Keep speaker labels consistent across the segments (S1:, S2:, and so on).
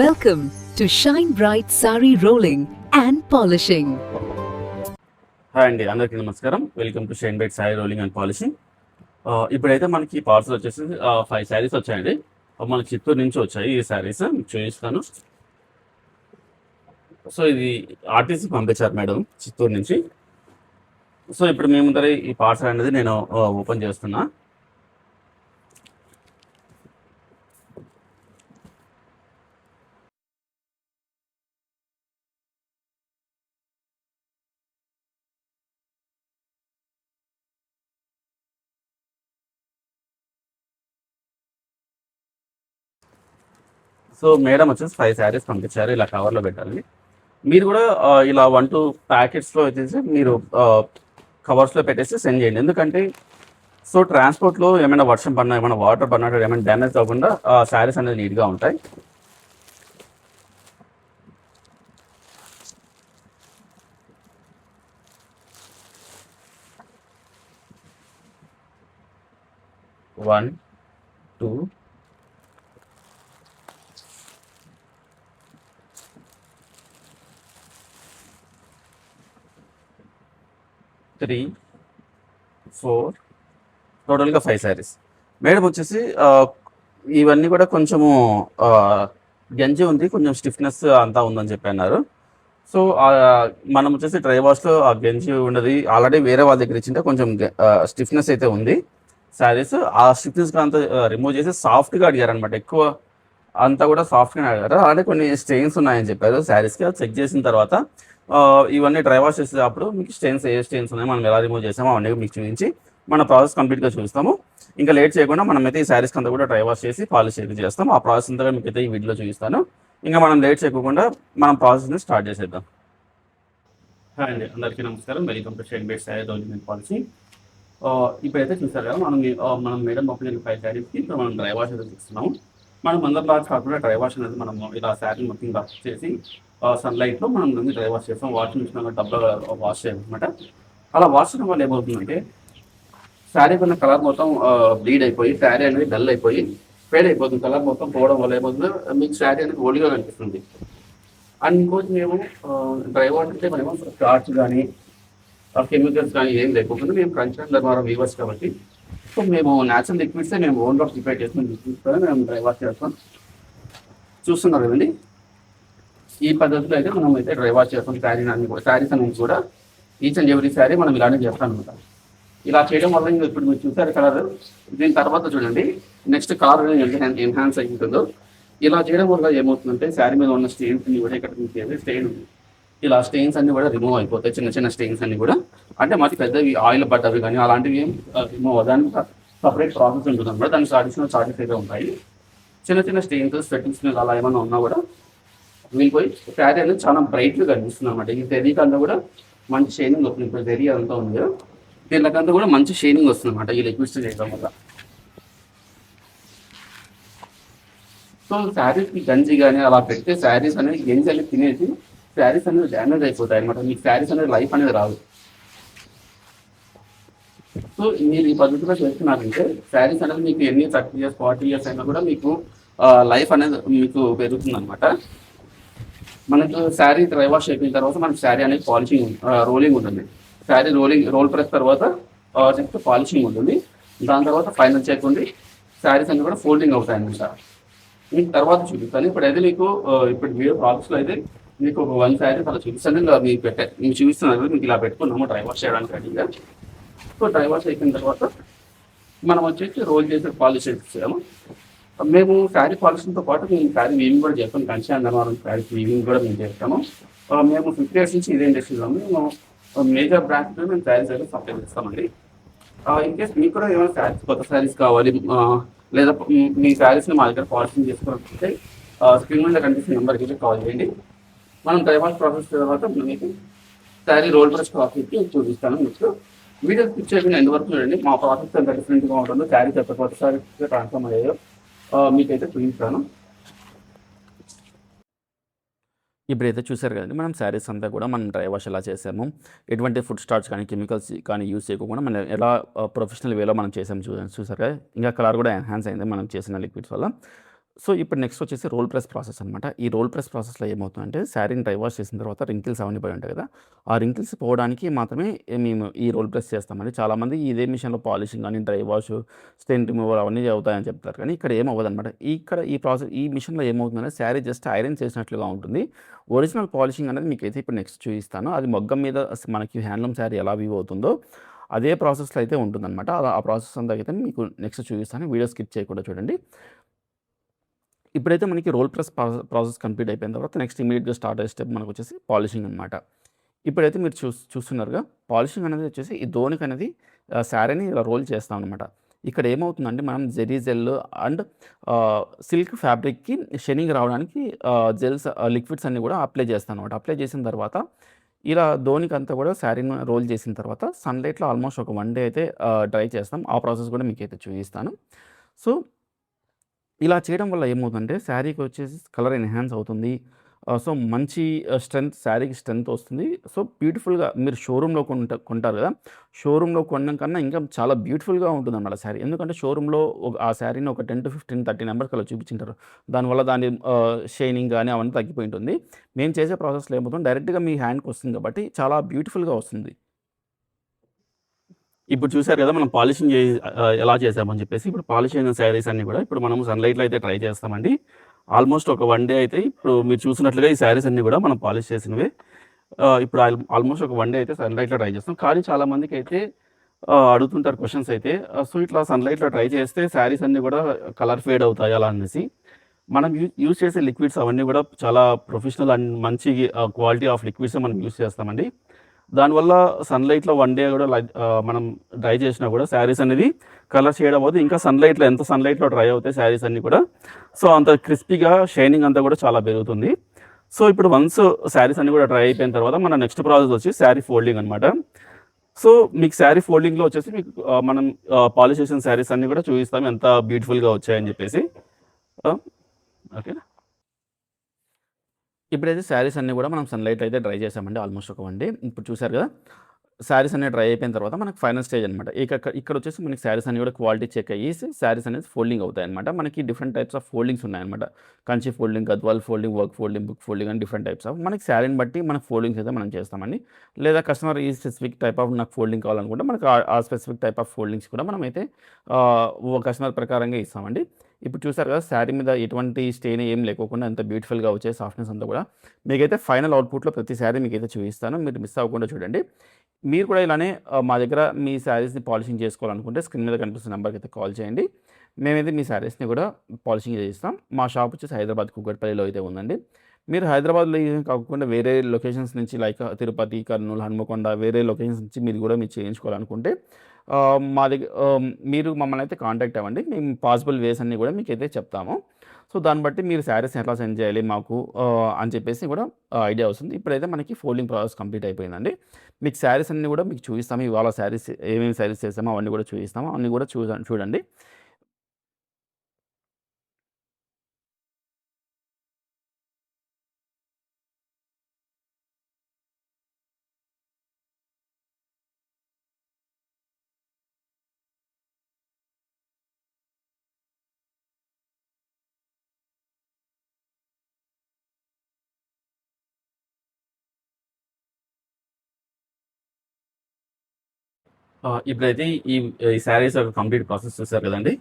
S1: Welcome to Shine Bright Sari Rolling and Polishing.
S2: Hi అండి, అందరికీ నమస్కారం. Welcome to shine bright sorry rolling and polishing. ఇప్పుడైతే మనకి parcel వచ్చేసి 5 శారీస్ వచ్చాయండి. మనకి చిత్తూరు నుంచి వచ్చాయి ఈ శారీస్, మీకు చూపిస్తాను. సో ఇది ఆర్టీసీ పంపించారు మేడం చిత్తూరు నుంచి. సో ఇప్పుడు మీ ముందర ఈ పార్సల్ అనేది నేను ఓపెన్ చేస్తున్నా. సో మేడం వచ్చేసి 5 శారీస్ పంపించారు, ఇలా కవర్లో పెట్టాలి. మీరు కూడా ఇలా 1-2 ప్యాకెట్స్లో వచ్చేసి మీరు కవర్స్లో పెట్టేసి సెండ్ చేయండి. ఎందుకంటే సో ట్రాన్స్పోర్ట్లో ఏమైనా వర్షం పడినా, ఏమైనా వాటర్ పడినట్టు ఏమైనా డ్యామేజ్ అవ్వకుండా శారీస్ అనేది నీట్గా ఉంటాయి. వన్ 2 3 4 టోటల్గా 5 శారీస్. మేడం వచ్చేసి ఇవన్నీ కూడా కొంచెము గంజి ఉంది, కొంచెం స్టిఫ్నెస్ అంతా ఉందని చెప్పి అన్నారు. సో మనం వచ్చేసి డ్రై వాష్లో ఆ గంజి ఉండదు, ఆల్రెడీ వేరే వాళ్ళ దగ్గర ఇచ్చింటే కొంచెం స్టిఫ్నెస్ అయితే ఉంది శారీస్. ఆ స్టిఫ్నెస్ అంతా రిమూవ్ చేసి సాఫ్ట్గా అడిగారనమాట, ఎక్కువ అంతా కూడా సాఫ్ట్గానే అడిగారు. అలానే కొన్ని స్టెయిన్స్ ఉన్నాయని చెప్పారు శారీస్కి. చెక్ చేసిన తర్వాత ఇవన్నీ డ్రై వాష్ చేసేటప్పుడు మీకు ఏ స్టెయిన్స్ ఉన్నాయో మనం ఎలా రిమూవ్ చేసామో అవన్నీ మీకు చూపించి మన ప్రాసెస్ కంప్లీట్గా చూస్తాము. ఇంకా లేట్ చేయకుండా మనమైతే ఈ శారీస్కి అంతా కూడా డ్రై వాష్ చేసి పాలిష్ చేస్తాం. ఆ ప్రాసెస్ అంతా మీకు అయితే ఈ వీడియోలో చూపిస్తాను. ఇంకా మనం లేట్ చేయకుండా మనం ప్రాసెస్ని స్టార్ట్ చేసేద్దాం. హాయ్ అండి, అందరికీ నమస్కారం. Welcome to shine bright sorry rolling and polishing. ఇప్పుడైతే చూసారు కదా, మనం మేడం పంపిన 5 శారీస్కి ఇప్పుడు మనం డ్రై వాష్ అయితే తీసుకున్నాము. మనం అందరిలా కాకుండా డ్రై వాష్ అనేది మనం ఇలా శారీ మొత్తం వాష్ చేసి సన్లైట్లో మనం డ్రై వాష్ చేస్తాం. వాషింగ్ మిషన్ డబ్బాలో వాష్ చేయాలన్నమాట. అలా వాష్ చేయడం వల్ల ఏమవుతుందంటే శారీ పైన కలర్ మొత్తం బ్లీడ్ అయిపోయి శారీ అనేది డల్ అయిపోయి ఫేడ్ అయిపోతుంది. కలర్ మొత్తం పోవడం వల్ల ఏమవుతుంది, మీకు శారీ అనేది ఓడిగా కనిపిస్తుంది. అండ్ ఇంకోటి మేము డ్రై వాష్ అంటే మేము స్టార్చ్ కానీ కెమికల్స్ కానీ ఏం లేకపోతే మేము కన్సల్ట్ ద్వారా వీవర్స్ కాబట్టి సో మేము న్యాచురల్ లిక్విడ్సే మేము ఓన్గా ప్రిపేర్ చేసుకుని లిక్విడ్స్ మేము డ్రై వాష్ చేస్తాం. చూస్తున్నారు కదండి, ఈ పద్ధతిలో అయితే మనం అయితే డ్రై వాష్ చేస్తాం. శారీస్ అనేది కూడా ఈచ్ అండ్ ఎవ్రీ శారీ మనం ఇలానే చేస్తాం అనమాట. ఇలా చేయడం వల్ల ఇప్పుడు మీరు చూసారు కలర్, దీని తర్వాత చూడండి నెక్స్ట్ కలర్ ఎన్హాన్స్ అయి ఉంటుందో. ఇలా చేయడం వల్ల ఏమవుతుందంటే శారీ మీద ఉన్న స్టెయిన్స్ అన్ని కూడా ఇక్కడ స్టెయిన్ ఉంది, ఇలా స్టెయిన్స్ అన్ని కూడా రిమూవ్ అయిపోతాయి. చిన్న చిన్న స్టెయిన్స్ అన్ని కూడా, అంటే మాకు పెద్దవి ఆయిల్ పడ్డవి కానీ అలాంటివి ఏం రిమూవ్ అవ్వడానికి సపరేట్ ప్రాసెస్ ఉంటుంది అనమాట. దానికి అడిషనల్ చార్జెస్ అయితే ఉంటాయి. చిన్న చిన్న స్టెయిన్స్ స్వెట్టింగ్స్ మీద అలా ఏమైనా ఉన్నా కూడా వీళ్ళిపోయి శారీ అనేది చాలా బ్రైట్గా కనిపిస్తుంది అనమాట. ఈ జెరీకంతా కూడా మంచి షైనింగ్ వస్తుంది. ఇప్పుడు జెరీ అంతా ఉంది, దీనికంతా కూడా మంచి షైనింగ్ వస్తుంది అనమాట ఈ లిక్విడ్స్ చేయడం వల్ల. సో శారీస్కి గంజి కానీ అలా పెడితే శారీస్ అనేది గంజి అనేది తినేసి శారీస్ అనేది డ్యామేజ్ అయిపోతాయి అనమాట. మీకు శారీస్ అనేది లైఫ్ అనేది రాదు. సో మీరు ఈ పద్ధతిలో చేస్తున్నారంటే శారీస్ అనేది మీకు ఎన్ని 30 years 40 years అయినా కూడా మీకు లైఫ్ అనేది మీకు పెరుగుతుంది అనమాట. మనకు శారీ డ్రై వాష్ అయిపోయిన తర్వాత మనకి శారీ అనేది పాలిషింగ్ రోలింగ్ ఉంటుంది. శారీ రోల్ ప్రెస్ తర్వాత నెక్స్ట్ పాలిషింగ్ ఉంటుంది. దాని తర్వాత ఫైనల్ చెక్ ఉంది. శారీస్ అన్ని కూడా ఫోల్డింగ్ అవుతాయి అన్నమాట. మీకు తర్వాత చూపిస్తాను. ఇప్పుడైతే మీకు ఇప్పుడు వీడియో ప్రాసెస్లో అయితే మీకు ఒక 1 శారీ అలా చూపిస్తాను. ఇలా మీకు చూపిస్తున్నాను, మీకు ఇలా పెట్టుకున్నాము డ్రై వాష్ చేయడానికి రెడీగా. సో డ్రై వాష్ అయిపోయిన తర్వాత మనం వచ్చేసి రోల్ చేసి పాలిష్ చేసాము. మేము శారీ పాలిషింగ్తో పాటు మేము శారీ వీవింగ్ కూడా చేస్తాం. కంచి అందమారం శారీ వీవింగ్ కూడా మేము చేస్తాము. మేము 50 years నుంచి ఇదే ఇండస్ట్రీలో మేము మేజర్ బ్రాండ్స్లో మేము శారీస్ అయితే సప్లై చేస్తామండి. ఇన్ కేస్ మీకు కూడా ఏమైనా శారీస్ కొత్త శారీస్ కావాలి లేదా మీ శారీస్ని మా దగ్గర పాలిషింగ్ చేసుకోవాలంటే స్క్రీన్ మీద కనిపిస్తున్న నెంబర్కి అయితే కాల్ చేయండి. మనం డ్రై వాష్ ప్రాసెస్ తర్వాత మీకు శారీ రోల్ ప్రెస్ ప్రాసెస్కి చూపిస్తాను. మీకు వీడియో స్కిప్ చేయకుండా ఎండ్ వరకు చూడండి. మా ప్రాసెస్ ఎంత డిఫరెంట్గా ఉంటుందో, శారీస్ ఎంత కొత్త శారీస్ ట్రాన్స్ఫార్మ్ అయ్యాయో మీకైతే చూపిస్తాను. ఇప్పుడైతే చూసారు కదండి, మనం శారీస్ అంతా కూడా మనం డ్రై వాష్ ఎలా చేసాము, ఎటువంటి ఫుడ్ స్టార్చ్ కానీ కెమికల్స్ కానీ యూస్ చేయకుండా మనం ఎలా ప్రొఫెషనల్ వేలో మనం చేసాము చూసారు కదా. ఇంకా కలర్ కూడా ఎన్హాన్స్ అయింది మనం చేసిన లిక్విడ్స్ వల్ల. సో ఇప్పుడు నెక్స్ట్ వచ్చేసి రోల్ ప్రెస్ ప్రాసెస్ అనమాట. ఈ రోల్ ప్రెస్ ప్రాసెస్‌లో ఏమవుతుందంటే శారీని డ్రై వాష్ చేసిన తర్వాత రింకిల్స్ అవన్నీ పడి ఉంటాయి కదా! ఆ రింకిల్స్ పోవడానికి మాత్రమే మేము ఈ రోల్ ప్రెస్ చేస్తామండి. చాలామంది ఇదే మిషన్‌లో పాలిషింగ్ అని, డ్రై వాష్, స్టెయిన్ రిమూవర్ అవన్నీ అవుతాయని చెప్తారు. కానీ ఇక్కడ ఏమి అవ్వదనమాట. ఇక్కడ ఈ మిషన్‌లో ఏమవుతుందంటే శారీ జస్ట్ ఐరన్ చేసినట్లుగా ఉంటుంది. ఒరిజినల్ పాలిషింగ్ అనేది మీకైతే ఇప్పుడు నెక్స్ట్ చూపిస్తాను. అది మొగ్గం మీద మనకి హ్యాండ్లూమ్ శారీ ఎలా వీవ్ అవుతుందో అదే ప్రాసెస్‌లో అయితే ఉంటుందనమాట. ఆ ప్రాసెస్ అంతా అయితే మీకు నెక్స్ట్ చూపిస్తాను. వీడియో స్కిప్ చేయకుండా చూడండి. ఇప్పుడైతే మనకి రోల్ ప్రెస్ ప్రాసెస్ కంప్లీట్ అయిపోయిన తర్వాత నెక్స్ట్ ఇమీడియట్‌గా స్టార్ట్ అయ్యే స్టెప్ మనకొచ్చేసి పాలిషింగ్ అనమాట. ఇప్పుడైతే మీరు చూస్తున్నారుగా పాలిషింగ్ అనేది వచ్చేసి ఈ దోనికి అనేది శారీని ఇలా రోల్ చేస్తామనమాట. ఇక్కడ ఏమవుతుందంటే మనం జెరీ జెల్ అండ్ సిల్క్ ఫ్యాబ్రిక్‌కి షైనింగ్ రావడానికి లిక్విడ్స్ అన్నీ కూడా అప్లై చేస్తానమాట. అప్లై చేసిన తర్వాత ఇలా దోనికంతా కూడా శారీని రోల్ చేసిన తర్వాత సన్‌లైట్‌లో ఆల్మోస్ట్ ఒక 1 డే అయితే డ్రై చేస్తాం. ఆ ప్రాసెస్ కూడా మీకైతే చూపిస్తాను. సో ఇలా చేయడం వల్ల ఏమవుతుందంటే శారీకి వచ్చేసి కలర్ ఎన్హాన్స్ అవుతుంది. సో మంచి స్ట్రెంత్ శారీకి స్ట్రెంత్ వస్తుంది. సో బ్యూటిఫుల్‌గా మీరు షోరూమ్‌లో కొంటారు కదా! షోరూమ్‌లో కొనడం కన్నా ఇంకా చాలా బ్యూటిఫుల్‌గా ఉంటుందన్నమాట శారీ. ఎందుకంటే షోరూమ్‌లో ఆ శారీని ఒక 10-15, 30 నంబర్స్‌కి అలా చూపించుంటారు. దానివల్ల దాని షైనింగ్ గాని అవన్నీ తగ్గిపోయి ఉంటుంది. మేము చేసే ప్రాసెస్‌లో ఏమవుతుంది డైరెక్ట్‌గా మీ హ్యాండ్‌కి వస్తుంది కాబట్టి చాలా బ్యూటిఫుల్‌గా వస్తుంది. ఇప్పుడు చూసారు కదా! మనం పాలిషింగ్ ఎలా చేసామని చెప్పేసి. ఇప్పుడు పాలిష్ అయిన శారీస్ అన్నీ కూడా ఇప్పుడు మనం సన్‌లైట్‌లో అయితే ట్రై చేస్తామండి. ఆల్మోస్ట్ ఒక 1 డే అయితే ఇప్పుడు మీరు చూసినట్లుగా ఈ శారీస్ అన్నీ కూడా మనం పాలిష్ చేసినవే. ఇప్పుడు ఆల్మోస్ట్ ఒక 1 డే అయితే సన్‌లైట్‌లో ట్రై చేస్తాం. కానీ చాలా మందికైతే అడుగుతుంటారు క్వెషన్స్ అయితే. సో, ఇట్లా సన్‌లైట్‌లో ట్రై చేస్తే శారీస్ అన్నీ కూడా కలర్ ఫేడ్ అవుతాయి అలా అనేసి. మనం యూజ్ చేసే లిక్విడ్స్ అవన్నీ కూడా చాలా ప్రొఫెషనల్ అండ్ మంచి క్వాలిటీ ఆఫ్ లిక్విడ్సే మనం యూజ్ చేస్తామండి. దానివల్ల సన్‌లైట్‌లో 1 డే కూడా మనం డ్రై చేసినా కూడా శారీస్ అనేది కలర్ షేడ్ అవ్వదు. ఇంకా ఎంత సన్‌లైట్‌లో డ్రై అవుతాయి శారీస్ అన్నీ కూడా. సో, అంత క్రిస్పీగా షైనింగ్ అంతా కూడా చాలా పెరుగుతుంది. సో, ఇప్పుడు వన్స్ శారీస్ అన్నీ కూడా డ్రై అయిపోయిన తర్వాత మన నెక్స్ట్ ప్రాసెస్ వచ్చి శారీ ఫోల్డింగ్ అనమాట. సో, మీకు శారీ ఫోల్డింగ్‌లో వచ్చేసి మీకు మనం పాలిష్ చేసిన శారీస్ అన్నీ కూడా చూపిస్తాం ఎంత బ్యూటిఫుల్‌గా వచ్చాయని చెప్పేసి. ఓకే. ఇప్పుడైతే శారీస్ అన్నీ కూడా మనం సన్‌లైట్‌లో అయితే డ్రై చేసామండి ఆల్మోస్ట్ ఒక 1 డే. ఇప్పుడు చూసారు కదా! శారీస్ అన్నీ డ్రై అయిపోయిన తర్వాత మనకు ఫైనల్ స్టేజ్ అనమాట. ఇక్కడొచ్చేసి మనకి శారీస్ అన్నీ కూడా క్వాలిటీ చెక్ అయ్యేసి శారీస్ అనేది ఫోల్డింగ్ అవుతాయన్నమాట. మనకి డిఫరెంట్ టైప్స్ ఆఫ్ ఫోల్డింగ్స్ ఉన్నాయన్నమాట. Kanchi folding, Gadwal folding, work folding, book folding అని డిఫరెంట్ టైప్స్ ఆఫ్. మనకి శారీని బట్టి మన ఫోల్డింగ్స్ అయితే మనం చేస్తామండి. లేదా కస్టమర్ ఈ స్పెసిఫిక్ టైప్ ఆఫ్ నాకు ఫోల్డింగ్ కావాలనుకుంటే మనకు ఆ స్పెసిఫిక్ టైప్ ఆఫ్ ఫోల్డింగ్స్ కూడా మనమైతే కస్టమర్ ప్రకారంగా ఇస్తామండి. ఇప్పుడు చూసారు కదా! శారీ మీద ఎటువంటి స్టెయిన్ ఏం లేకోకుండా ఎంత బ్యూటిఫుల్‌గా వచ్చాయి సాఫ్ట్‌నెస్ అంతా కూడా. మీకైతే ఫైనల్ అవుట్‌పుట్‌లో ప్రతి శారీ మీకైతే చూపిస్తాను. మీరు మిస్ అవ్వకుండా చూడండి. మీరు కూడా ఇలానే మా దగ్గర మీ శారీస్‌ని పాలిషింగ్ చేసుకోవాలనుకుంటే స్క్రీన్ మీద కనిపిస్తున్న నంబర్‌కి అయితే కాల్ చేయండి. మేమైతే మీ శారీస్‌ని కూడా పాలిషింగ్ చేయిస్తాం. మా షాప్ వచ్చేసి హైదరాబాద్ కూకట్పల్లిలో అయితే ఉందండి. మీరు హైదరాబాద్‌లో కాకుండా వేరే లొకేషన్స్ నుంచి లైక్ తిరుపతి, కర్నూలు, హన్మకొండ వేరే లొకేషన్స్ నుంచి మీరు చేయించుకోవాలనుకుంటే మా దగ్గర మీరు మమ్మల్ని అయితే కాంటాక్ట్ అవ్వండి. మేము పాసిబుల్ వేస్ అన్నీ కూడా మీకైతే చెప్తాము. సో, దాన్ని బట్టి మీరు శారీస్‌ని ఎట్లా సెండ్ చేయాలి మాకు అని చెప్పేసి కూడా ఐడియా వస్తుంది. ఇప్పుడైతే మనకి ఫోల్డింగ్ ప్రాసెస్ కంప్లీట్ అయిపోయిందండి. మీకు శారీస్ అన్నీ కూడా మీకు చూపిస్తాము. ఇవాళ శారీస్ ఏమేమి శారీస్ చేసామో అవన్నీ కూడా చూపిస్తాము. అన్నీ కూడా చూడండి. ఇప్పుడైతే ఈ ఈ శారీస్ యొక్క కంప్లీట్ ప్రాసెస్ చూసారు కదండీ!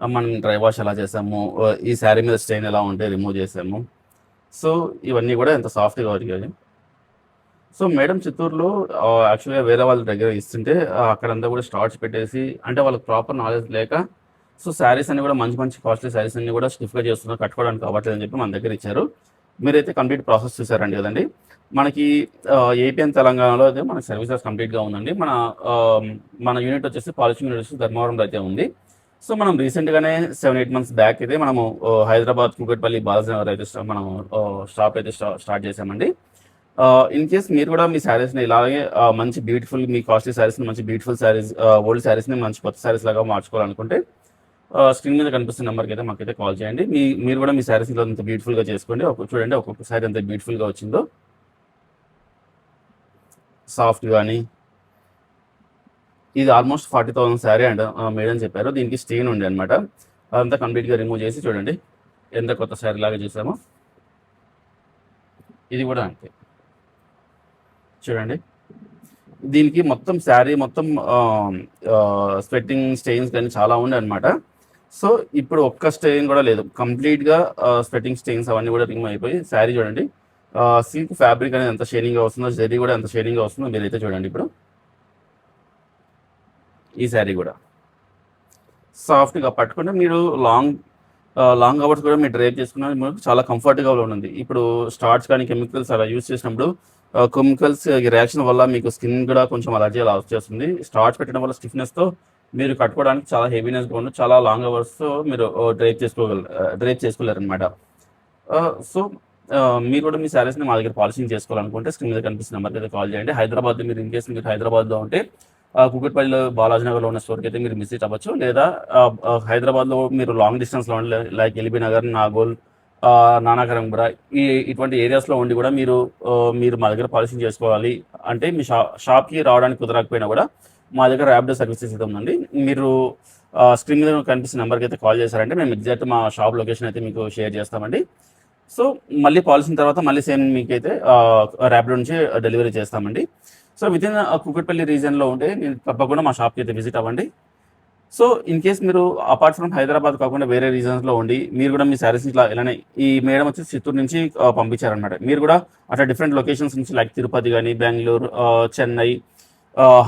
S2: మనం డ్రై వాష్ ఎలా చేసాము, ఈ శారీ మీద స్టెయిన్ ఎలా ఉంటే రిమూవ్ చేసాము. సో, ఇవన్నీ కూడా ఎంత సాఫ్ట్‌గా ఒరిగాయి. సో, మేడం చిత్తూరులో యాక్చువల్‌గా వేరే వాళ్ళ దగ్గర ఇస్తుంటే అక్కడంతా కూడా స్టార్చ్ పెట్టేసి అంటే వాళ్ళకి ప్రాపర్ నాలెడ్జ్ లేక సో, శారీస్ అన్నీ కూడా మంచి మంచి కాస్ట్‌లీ శారీస్ అన్నీ కూడా స్టిఫ్‌గా చేస్తున్నారు. కట్టుకోవడానికి అవ్వట్లేదని చెప్పి మన దగ్గర ఇచ్చారు. మీరైతే కంప్లీట్ ప్రాసెస్ చూసారండి కదండీ! మనకి ఏపీ అండ్ తెలంగాణలో అయితే మన సర్వీసెస్ కంప్లీట్‌గా ఉందండి. మన యూనిట్ వచ్చేసి పాలిషింగ్ యూనిట్ వచ్చేసి ధర్మవరంలో అయితే ఉంది. సో, మనం రీసెంట్‌గానే 7, 8 మంత్స్ బ్యాక్ అయితే మనము హైదరాబాద్ కూకట్పల్లి బాలాజీనగర్ అయితే మనము షాప్ అయితే స్టార్ట్ చేసామండి. ఇన్ కేస్ మీరు కూడా మీ శారీస్‌ని ఇలాగే మంచి బ్యూటిఫుల్ మీ కాస్ట్‌లీ శారీస్‌ని మంచి బ్యూటిఫుల్ శారీస్ ఓల్డ్ శారీస్‌ని మంచి కొత్త శారీస్ లాగా మార్చుకోవాలనుకుంటే స్క్రీన్ మీద కనిపిస్తున్న నెంబర్‌కి అయితే మాకైతే కాల్ చేయండి. మీరు కూడా మీ శారీస్‌ని ఇలా అంత బ్యూటిఫుల్‌గా చేసుకోండి. చూడండి ఒక్కొక్క శారీ ఎంత బ్యూటిఫుల్‌గా వచ్చిందో. సాఫ్ట్ గాని ఇది ఆల్మోస్ట్ 40,000 శారీ అండ్ మేడం చెప్పారు. దీనికి స్టెయిన్ ఉండే అనమాట. అదంతా కంప్లీట్‌గా రిమూవ్ చేసి చూడండి. ఎంత కొత్త శారీ లాగా చూసామో ఇది కూడా అంతే. చూడండి, దీనికి మొత్తం శారీ మొత్తం స్వెట్టింగ్ స్టెయిన్స్ కానీ చాలా ఉండే అనమాట. సో ఇప్పుడు ఒక్క స్టెయిన్ కూడా లేదు, కంప్లీట్గా స్వెట్టింగ్ స్టెయిన్స్ అవన్నీ కూడా రిమూవ్ అయిపోయి శారీ చూడండి. సిల్క్ ఫ్యాబ్రిక్ అనేది ఎంత షైనింగ్గా వస్తుందో, జరీ కూడా ఎంత షైనింగ్గా వస్తుందో మీరైతే చూడండి. ఇప్పుడు ఈ శారీ కూడా సాఫ్ట్గా పట్టుకుంటే మీరు లాంగ్ అవర్స్ కూడా మీరు డ్రైవ్ చేసుకున్న మీకు చాలా కంఫర్ట్గా ఉంటుంది. ఇప్పుడు స్టార్చ్ కానీ కెమికల్స్ అలా యూస్ చేసినప్పుడు కెమికల్స్ రియాక్షన్ వల్ల మీకు స్కిన్ కూడా కొంచెం అలర్జీ అలా వచ్చేస్తుంది. స్టార్చ్ పెట్టడం వల్ల స్టిఫ్నెస్తో మీరు కట్టుకోవడానికి చాలా హెవీనెస్గా ఉంటుంది, చాలా లాంగ్ అవర్స్ మీరు డ్రైవ్ చేసుకోలేరు అనమాట. సో మీరు కూడా మీ శారీస్ని మా దగ్గర పాలిషింగ్ చేసుకోవాలనుకుంటే స్క్రీన్ మీద కనిపిస్తున్న నెంబర్కి అయితే కాల్ చేయండి. హైదరాబాద్ మీరు ఇన్ కేసు మీరు హైదరాబాద్లో ఉంటే కూకట్పల్లిలో బాలాజీ నగర్లో ఉన్న స్టోర్కి అయితే మీరు విజిట్ అవ్వచ్చు. లేదా హైదరాబాద్లో మీరు లాంగ్ డిస్టెన్స్లో ఉండే లైక్ ఎల్బీ నగర్, నాగోల్, నానాకరంపుర ఇటువంటి ఏరియాస్లో ఉండి కూడా మీరు మా దగ్గర పాలిషింగ్ చేసుకోవాలి అంటే మీ షాప్కి రావడానికి కుదరకపోయినా కూడా మా దగ్గర ర్యాపిడో సర్వీసెస్ అయితే ఉందండి. మీరు స్క్రీన్ మీద కనిపిస్తున్న నెంబర్కి అయితే కాల్ చేశారంటే మేము ఎగ్జాక్ట్ మా షాప్ లొకేషన్ అయితే మీకు షేర్ చేస్తామండి. సో మళ్ళీ పాలిసిన తర్వాత మళ్ళీ సేమ్ మీకైతే ర్యాపిడో నుంచి డెలివరీ చేస్తామండి. సో వితిన్ కూకట్పల్లి రీజియన్లో ఉంటే నేను తప్పకుండా మా షాప్కి అయితే విజిట్ అవ్వండి. సో ఇన్ కేస్ మీరు అపార్ట్ ఫ్రమ్ హైదరాబాద్ కాకుండా వేరే రీజన్స్లో ఉండి మీరు కూడా మీ శారీస్ ఇట్లా ఇలానే ఈ మేడం వచ్చి చిత్తూరు నుంచి పంపించారనమాట. మీరు కూడా అట్లా డిఫరెంట్ లొకేషన్స్ నుంచి లైక్ తిరుపతి కానీ, బెంగళూరు, చెన్నై,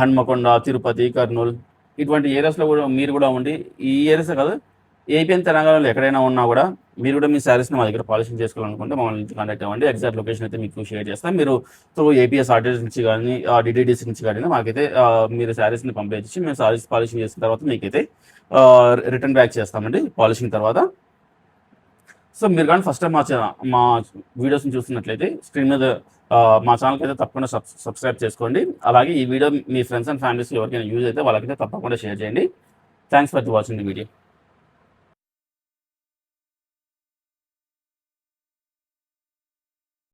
S2: హన్మకొండ, తిరుపతి, కర్నూలు ఇటువంటి ఏరియాస్లో కూడా మీరు కూడా ఉండి ఈ ఏరియాస్ కాదు ఏపీ అండ్ తెలంగాణలో ఎక్కడైనా ఉన్నా కూడా మీరు కూడా మీ శారీస్ని మా దగ్గర పాలిషింగ్ చేసుకోవాలనుకుంటే మమ్మల్ని నుంచి కాంటాక్ట్ అవ్వండి. ఎగ్జాక్ట్ లొకేషన్ అయితే మీకు షేర్ చేస్తాం. మీరు త్రూ ఏపీఎస్ ఆర్టీఎస్ నుంచి కానీ డిటీడీసీ నుంచి కానీ మాకైతే మీరు శారీస్ని పంపించి మేము శారీస్ పాలిషింగ్ చేసిన తర్వాత మీకైతే రిటర్న్ బ్యాక్ చేస్తామండి పాలిషింగ్ తర్వాత. సో మీరు కానీ ఫస్ట్ టైం మా వీడియోస్ని చూస్తున్నట్లయితే స్క్రీన్ మీద మా ఛానల్కి అయితే తప్పకుండా సబ్స్క్రైబ్ చేసుకోండి. అలాగే ఈ video me friends and families ఎవరికైనా యూజ్ అయితే వాళ్ళకైతే తప్పకుండా షేర్ చేయండి. Thanks for watching the video.